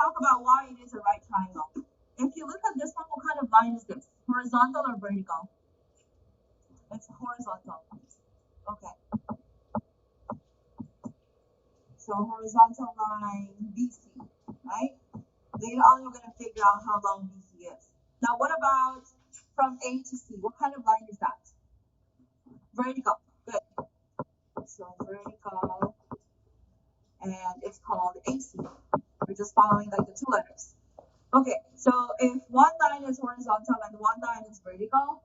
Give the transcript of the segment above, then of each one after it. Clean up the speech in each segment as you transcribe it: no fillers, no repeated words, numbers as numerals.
talk about why it is a right triangle. If you look at this one, what kind of line is this? Horizontal or vertical? It's horizontal. Okay. So horizontal line BC, right? Later on, we're going to figure out how long BC is. Now, what about from A to C? What kind of line is that? Vertical. Good. So vertical, and it's called AC. We're just following like the two letters. Okay, so if one line is horizontal and one line is vertical,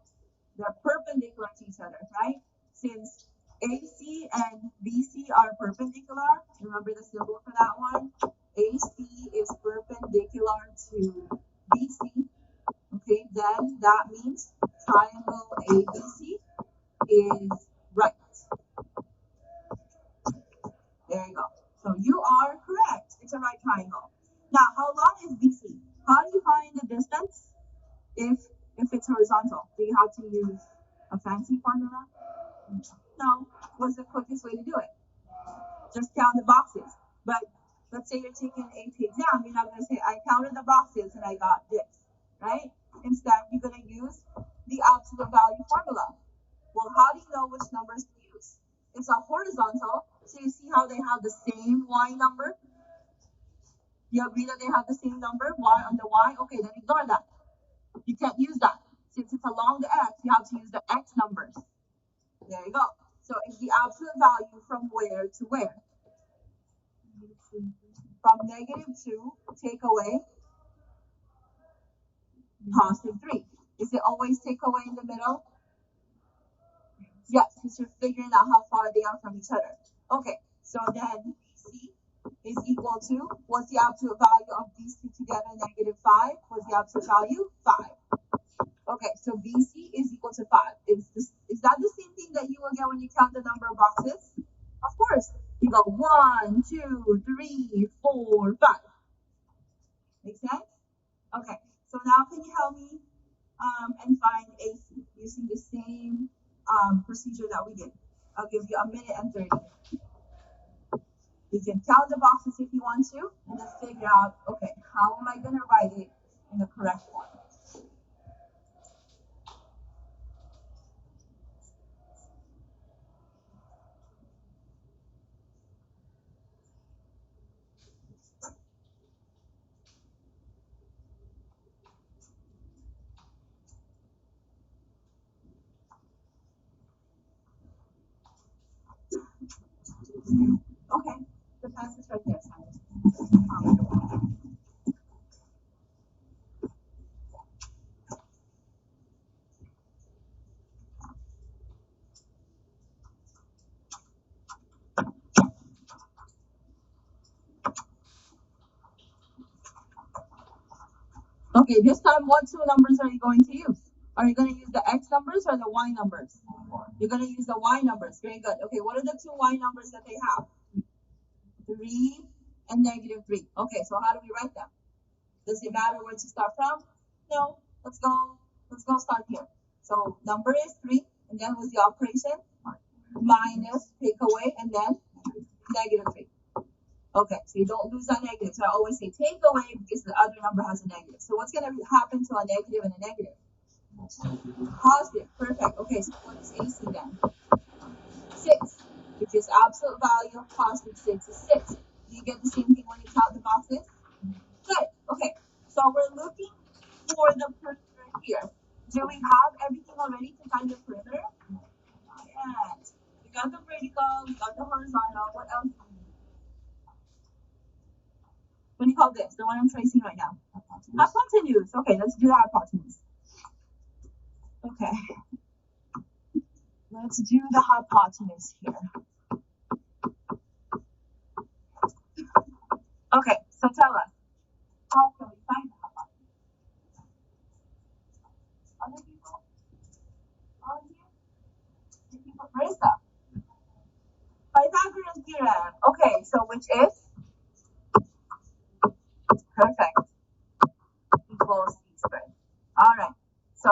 they're perpendicular to each other, right? Since AC and BC are perpendicular, remember the symbol for that one? AC is perpendicular to BC. Okay, then that means triangle ABC is right. There you go. So you are correct. It's a right triangle. Now, how long is BC? How do you find the distance if it's horizontal? Do you have to use a fancy formula? No. What's the quickest way to do it? Just count the boxes. But let's say you're taking an AP exam, you're not going to say, I counted the boxes and I got this, right? Instead, you're going to use the absolute value formula. Well, how do you know which numbers to use? It's a horizontal, so you see how they have the same Y number? You agree that they have the same number, Y on the Y? Okay, then ignore that. You can't use that. Since it's along the X, you have to use the X numbers. There you go. So it's the absolute value from where to where? From -2, take away +3. Is it always take away in the middle? Yes, because you're figuring out how far they are from each other. Okay, so then BC is equal to, what's the absolute value of these two together, -5? What's the absolute value? 5. Okay, so BC is equal to 5. Is that the same thing that you will get when you count the number of boxes? Of course. You go 1, 2, 3, 4, 5. Make sense? Okay, so now can you help me and find AC using the same procedure that we did? I'll give you 1:30. You can count the boxes if you want to, and then figure out, okay, how am I going to write it in the correct form? Okay, the pass is right there, Simon. Okay, this time what two numbers are you going to use? Are you going to use the X numbers or the Y numbers? You're going to use the Y numbers. Very good. Okay, what are the two Y numbers that they have? 3 and -3. Okay, so how do we write them? Does it matter where to start from? No. Let's go start here. So number is 3, and then what's the operation? Minus, take away, and then -3. Okay, so you don't lose that negative. So I always say take away because the other number has a negative. So what's going to happen to a negative and a negative? Positive. Perfect. Okay, so what is AC then? 6, which is absolute value of +6 is 6. Do you get the same thing when you count the boxes? Good. Okay, so we're looking for the perimeter here. Do we have everything already to find the perimeter? Not yet. We got the vertical, we got the horizontal. What else? What do you call this? The one I'm tracing right now. Hypotenuse. Okay, let's do the hypotenuse. Okay. Let's do the hypotenuse here. Okay, so tell us, how can we find the hypotenuse? Other people? All here? Marissa? Pythagoras theorem. Okay, so which is? Perfect. Equals c squared. All right. So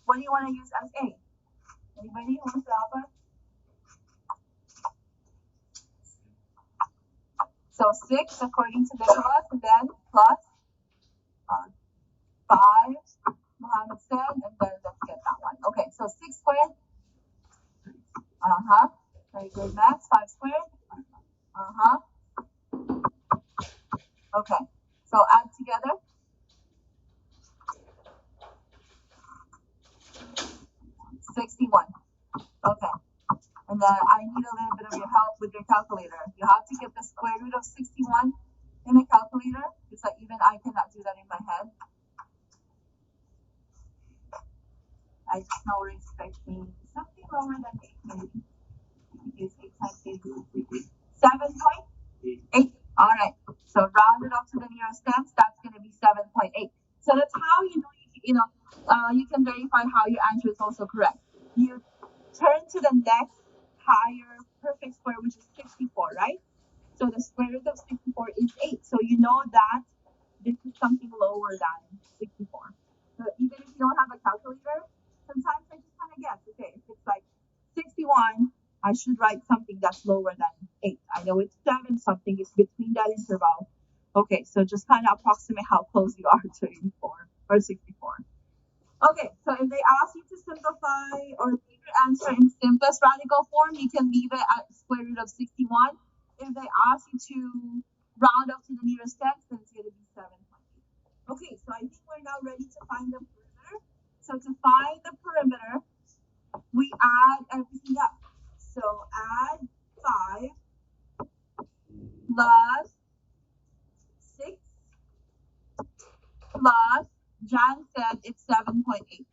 what do you want to use as A? Anybody who wants to help us? So 6 according to Nicholas, and then plus 5, Mohammed said, and then let's get that one. Okay, so 6 squared. Very good, Max. 5 squared. Okay, so add together. 61. Okay, and then I need a little bit of your help with your calculator. You have to get the square root of 61 in a calculator, because even I cannot do that in my head. I just know we're expecting something lower than 8 maybe. Because 8 times 8 is 7.8. Alright, so round it up to the nearest tenth, that's going to be 7.8. So that's how you know, you can verify how your answer is also correct. You turn to the next higher perfect square, which is 64, right? So the square root of 64 is 8. So you know that this is something lower than 64. So even if you don't have a calculator, sometimes I just kind of guess, okay, if it's like 61, I should write something that's lower than 8. I know it's 7 something, it's between that interval. Okay, so just kind of approximate how close you are to 84 or 64. Okay, so if they ask you to simplify or leave your answer in simplest radical form, you can leave it at square root of 61. If they ask you to round up to the nearest tenth, then it's going to be 7.8. Okay, so I think we're now ready to find the perimeter. So to find the perimeter, we add everything up. So add 5 plus 6 plus, Jan said it's 7.8.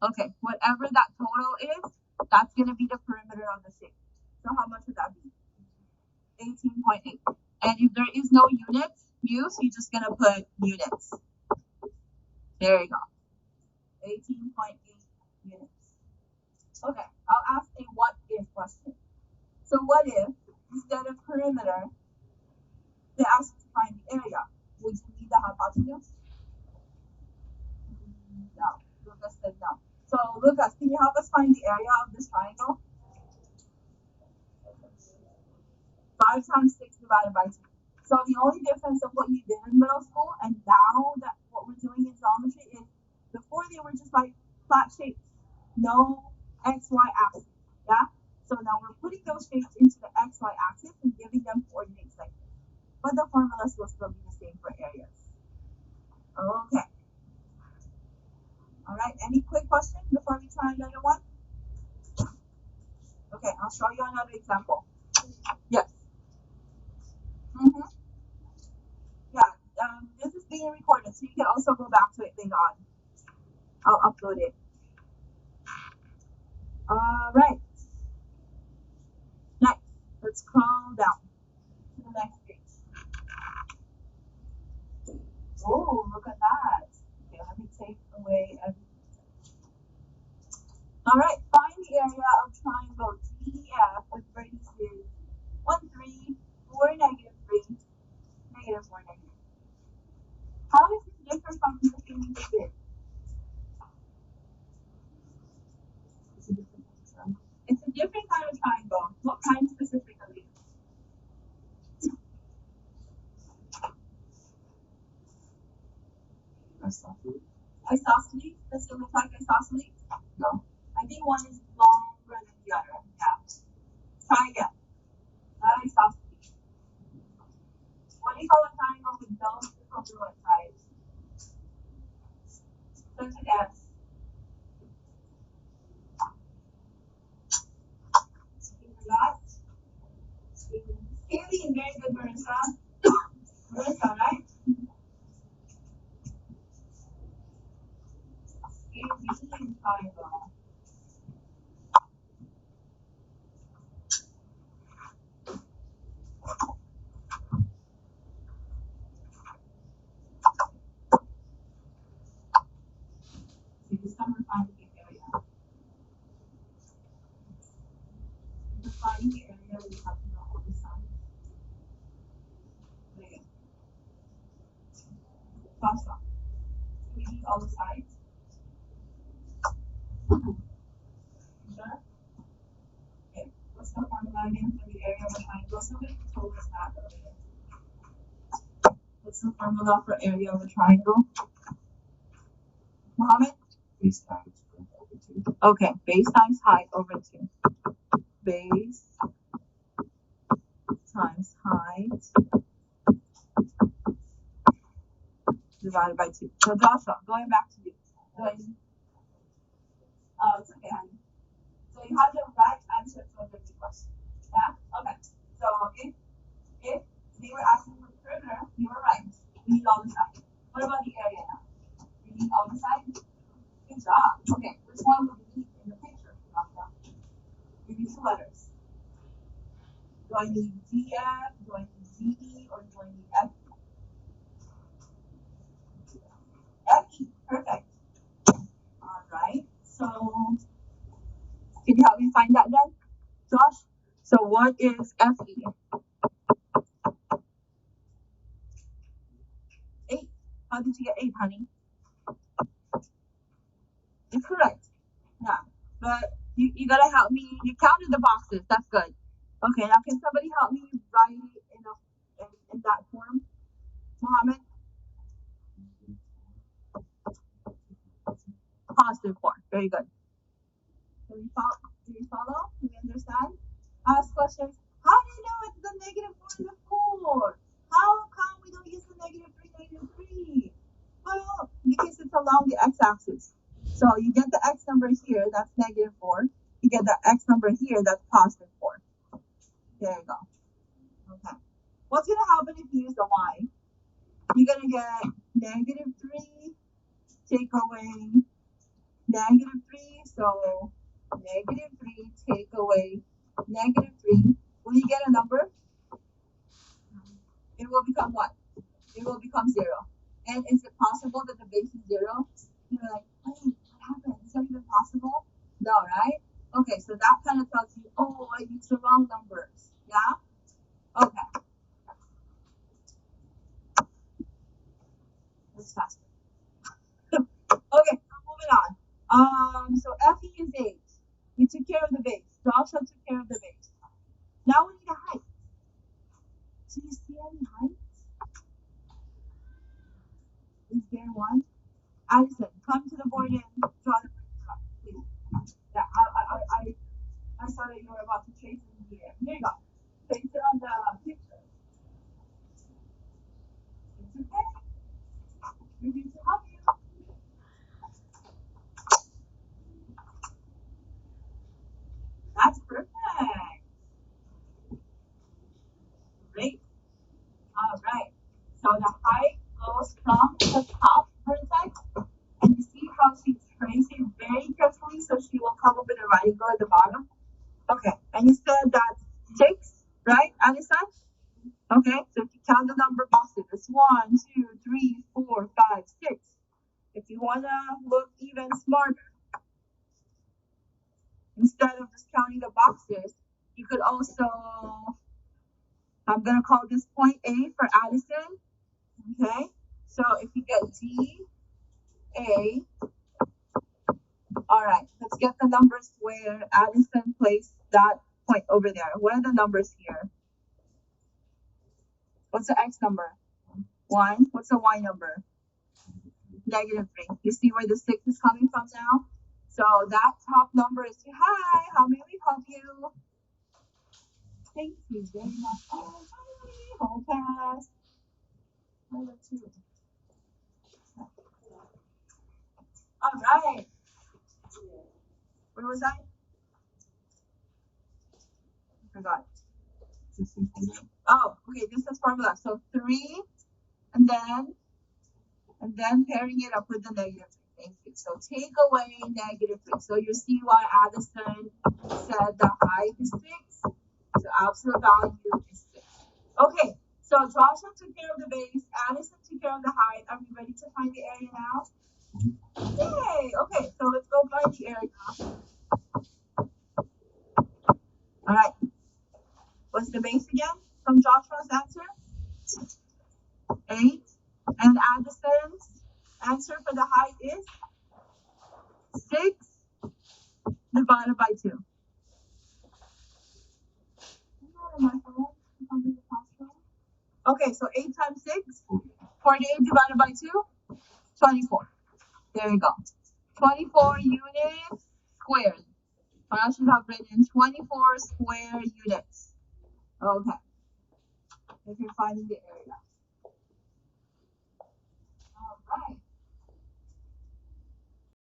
Okay, whatever that total is, that's going to be the perimeter of the shape. So how much would that be? 18.8. And if there is no units used, you're just going to put units. There you go. 18.8 units. Okay, I'll ask a what if question. So what if, instead of perimeter, they ask you to find the area? Would you need the hypotenuse? No. Lucas said no. So Lucas, can you help us find the area of this triangle? 5 times 6 divided by 2. So the only difference of what you did in middle school and now that what we're doing in geometry is before they were just like flat shapes, no XY axis. Yeah? So now we're putting those shapes into the XY axis and giving them coordinates like this. But the formulas will still be the same for areas. Okay. Alright, any quick questions before we try another one? Okay, I'll show you another example. Yes. Yeah, this is being recorded, so you can also go back to it later on. I'll upload it. Alright. Next, let's scroll down to the next page. Oh, look at that. Okay, let me take away everything. Alright, find the area of triangle DEF with vertices 1, 3, 4, negative 3, negative 4, negative. How is this different from the thing we did? It's a different kind of triangle. What kind specifically? Isosceles? Does it look like isosceles? No. I think one is longer than the other. Yeah. Try again. Not isosceles. What do you call a triangle with those congruent sides? Such as Scalene, very good, Marissa. Marissa, right? Scalene triangle. So this time we're finding the area. To find the area, we have to know all the sides. There you go. Tasha, we need all the sides. Sure? Okay, what's the formula again for the area of a triangle? Somebody told us that earlier. What's the formula for area of a triangle? Mohammed? Base times height over 2. Okay, base times height over 2. Base times height divided by 2. So Joshua, going back to you. Oh, it's okay, honey. So you have the right answer to the question. Yeah? Okay. So if they were asking for the perimeter, you were right. We need all the sides. What about the area now? We need all the sides? Good job. Okay, which one would we need in the picture? We need 2 letters. Do I need DF? Do I need ZE? Or do I need FE? FE. Perfect. All right. So can you help me find that then, Josh? So what is FE? 8. How did you get 8, honey? Incorrect. Yeah. But you gotta help me. You counted the boxes. That's good. Okay, now can somebody help me write it in that form? Mohammed? Positive form. Very good. Do you follow? Do you follow? Do you understand? Ask questions. How do you know it's the negative 4 and the 4? How come we don't use the negative 3, negative 3? Well, because it's along the x-axis. So you get the x number here, that's negative 4. You get the x number here, that's positive 4. There you go. Okay. What's going to happen if you use the y? You're going to get negative 3, take away negative 3. So negative 3, take away negative 3. Will you get a number? It will become what? It will become 0. And is it possible that the base is 0? You're like, wait, what happened? Is that even possible? No, right? Okay, so that kind of tells you, oh, I used the wrong numbers. Yeah? Okay. That's faster. Okay, so moving on. So FE is 8. You took care of the base. Joshua took care of the base. Now we need a height. Do you see any height? Is there one? Addison, come to the board and draw the picture up, please. Yeah, I saw that you were about to trace it in the air. Here you go. Place it on the picture. It's okay. We're here to help you. That's perfect. Great. All right. So the height goes from the top vertex, and you see how she's tracing very carefully, so she will come up with a right angle at the bottom. Okay, and you said that 6, right, Alisa? Okay, so if you count the number boxes, it's 1, 2, 3, 4, 5, 6. If you wanna look even smarter, instead of just counting the boxes, you could also, I'm gonna call this point A for Addison. Okay, so if you get D, A, all right, let's get the numbers where Addison placed that point over there. What are the numbers here? What's the X number? 1. What's the Y number? Negative 3. You see where the 6 is coming from now? So that top number is, hi, how may we help you? Thank you very much. Oh, hi, whole pass. Number 2. All right. Where was I? I forgot. Oh, okay, this is formula. So 3, and then pairing it up with the negative 3. Thank you. So take away negative 3. So you see why Addison said the height is 6. So absolute value is 6. Okay, so Joshua took care of the base. Addison took care of the height. Are we ready to find the area now? Yay! Okay, so let's go find the area now. All right. What's the base again from Joshua's answer? 8. And Addison's answer for the height is 6 divided by 2. Okay, so 8 times 6, 48 divided by 2, 24. There you go. 24 units squared. Or I should have written 24 square units. Okay. If you're finding the area.